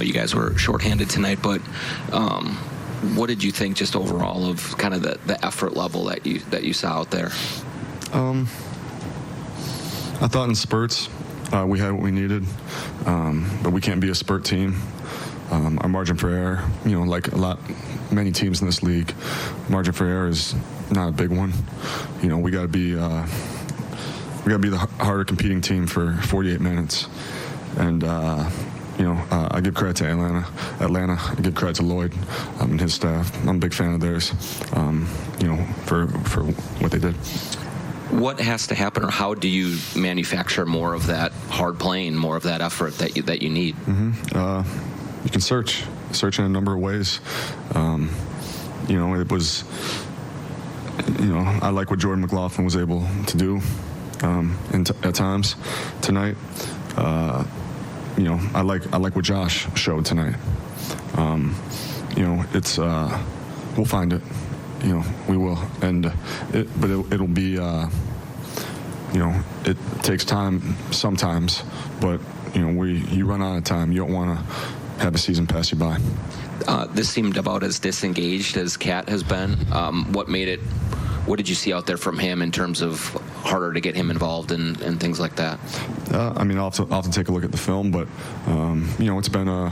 you guys were shorthanded tonight, but what did you think just overall of kind of the effort level that you saw out there? I thought in spurts we had what we needed, but we can't be a spurt team. Our margin for error, like many teams in this league, margin for error is not a big one. We got to be the harder competing team for 48 minutes, and I give credit to Atlanta. I give credit to Lloyd and his staff. I'm a big fan of theirs, for what they did. What has to happen, or how do you manufacture more of that hard playing, more of that effort that you need? You can search in a number of ways. It was, I like what Jordan McLaughlin was able to do at times tonight. I like what Josh showed tonight. It's we'll find it. We will, but it'll be. It takes time sometimes, but you run out of time. You don't want to have a season pass you by. This seemed about as disengaged as Cat has been. What did you see out there from him in terms of harder to get him involved and things like that? I'll have to take a look at the film, but it's been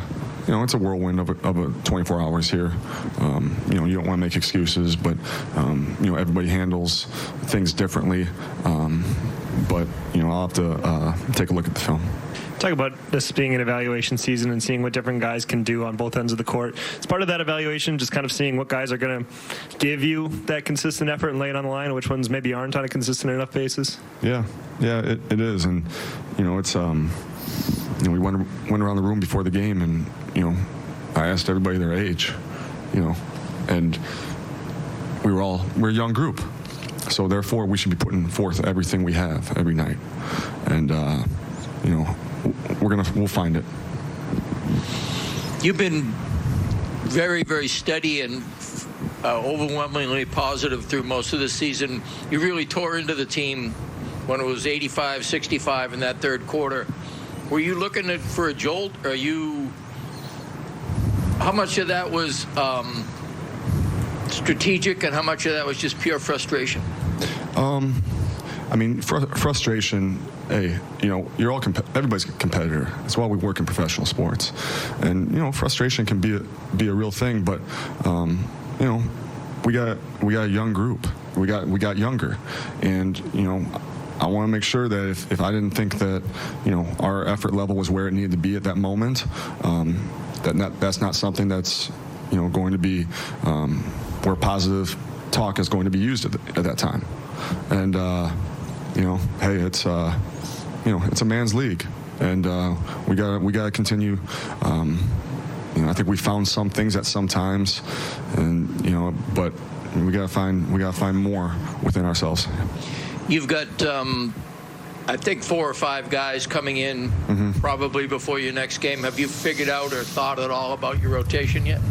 it's a whirlwind of a 24 hours here. You don't want to make excuses, but everybody handles things differently. But I'll have to take a look at the film. Talk about this being an evaluation season and seeing what different guys can do on both ends of the court. It's part of that evaluation, just kind of seeing what guys are going to give you that consistent effort and lay it on the line, and which ones maybe aren't on a consistent enough basis. Yeah, it is, and it's we went around the room before the game, and I asked everybody their age, and we're a young group, so therefore we should be putting forth everything we have every night, and we'll find it. You've been very, very steady and overwhelmingly positive through most of the season. You really tore into the team when it was 85-65 in that third quarter. Were you looking for a jolt? How much of that was strategic, and how much of that was just pure frustration? Frustration. Hey, everybody's a competitor. That's why we work in professional sports, and frustration can be a real thing. But we got a young group. We got younger, and I want to make sure that if I didn't think that our effort level was where it needed to be at that moment, that's not something that's going to be where positive talk is going to be used at that time. And hey, it's it's a man's league, and we gotta continue. I think we found some things at some times, and but we gotta find more within ourselves. You've got I think 4 or 5 guys coming in probably before your next game. Have you figured out or thought at all about your rotation yet?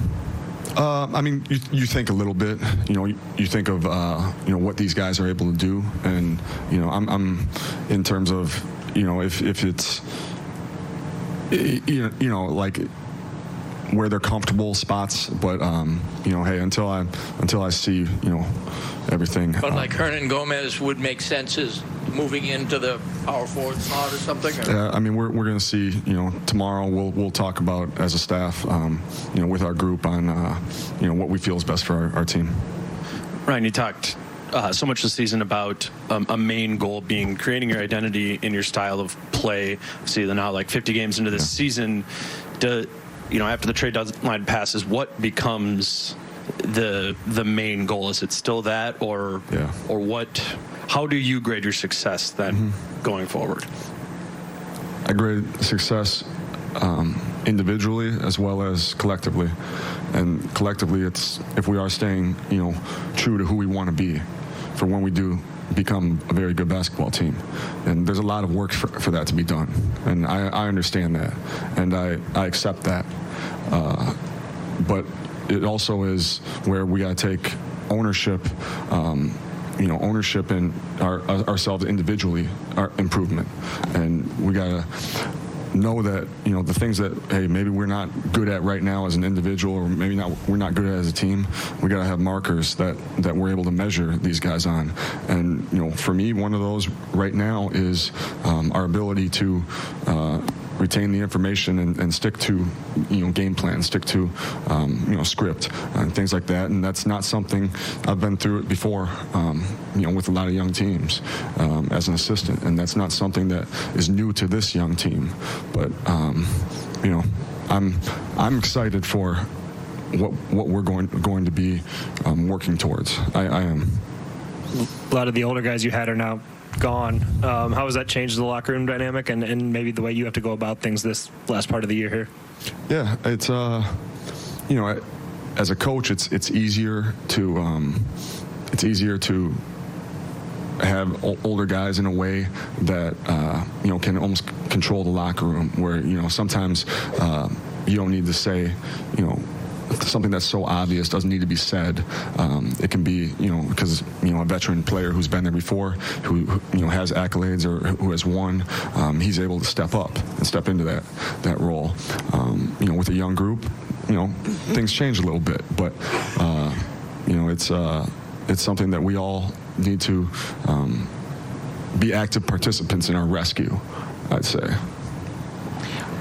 You think a little bit. You think of what these guys are able to do, and I'm in terms of if it's like where they're comfortable spots, but hey, until I see everything. But like Hernan Gomez would make sense as moving into the power forward slot or something? We're going to see, tomorrow we'll talk about as a staff, with our group on, what we feel is best for our team. Ryan, you talked so much this season about a main goal being creating your identity in your style of play. See, they're now like 50 games into this season. After the trade deadline passes, what becomes the main goal? Is it still that, or what? How do you grade your success then going forward? I grade success individually as well as collectively. And collectively, it's if we are staying, true to who we want to be for when we do become a very good basketball team. And there's a lot of work for that to be done. And I understand that. And I accept that. But it also is where we got to take ownership, ownership in ourselves individually, our improvement. And we got to know that, the things that, hey, maybe we're not good at right now as an individual, or maybe we're not good at as a team, we got to have markers that we're able to measure these guys on. And, for me, one of those right now is our ability to retain the information and stick to, game plan, stick to, script and things like that. And that's not something I've been through it before, with a lot of young teams as an assistant. And that's not something that is new to this young team. But, I'm excited for what we're going to be working towards. I am. A lot of the older guys you had are now gone. How has that changed the locker room dynamic and maybe the way you have to go about things this last part of the year here? Yeah, it's as a coach, it's easier to have older guys in a way that can almost control the locker room, where sometimes you don't need to say something that's so obvious doesn't need to be said. It can be, because, a veteran player who's been there before, who has accolades or who has won, he's able to step up and step into that role. With a young group, things change a little bit, but, it's something that we all need to be active participants in our rescue, I'd say.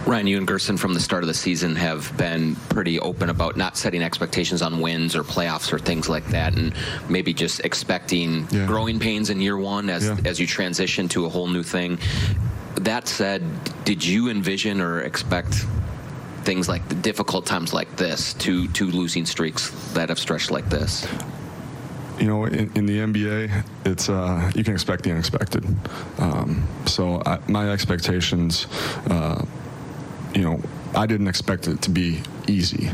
Ryan, you and Gerson from the start of the season have been pretty open about not setting expectations on wins or playoffs or things like that, and maybe just expecting growing pains in year one as you transition to a whole new thing. That said, did you envision or expect things like the difficult times like this, two losing streaks that have stretched like this? In the NBA, it's you can expect the unexpected. So my expectations, I didn't expect it to be easy.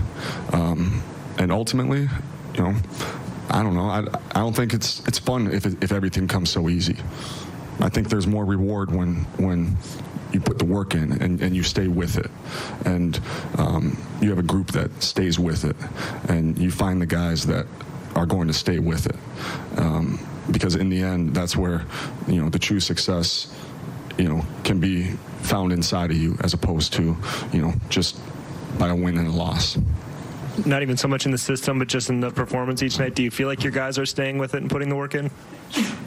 And ultimately, I don't know. I don't think it's fun if everything comes so easy. I think there's more reward when you put the work in and you stay with it, and you have a group that stays with it, and you find the guys that are going to stay with it, because in the end, that's where the true success can be found inside of you, as opposed to just by a win and a loss. Not even so much in the system, but just in the performance each night. Do you feel like your guys are staying with it and putting the work in?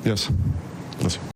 Yes.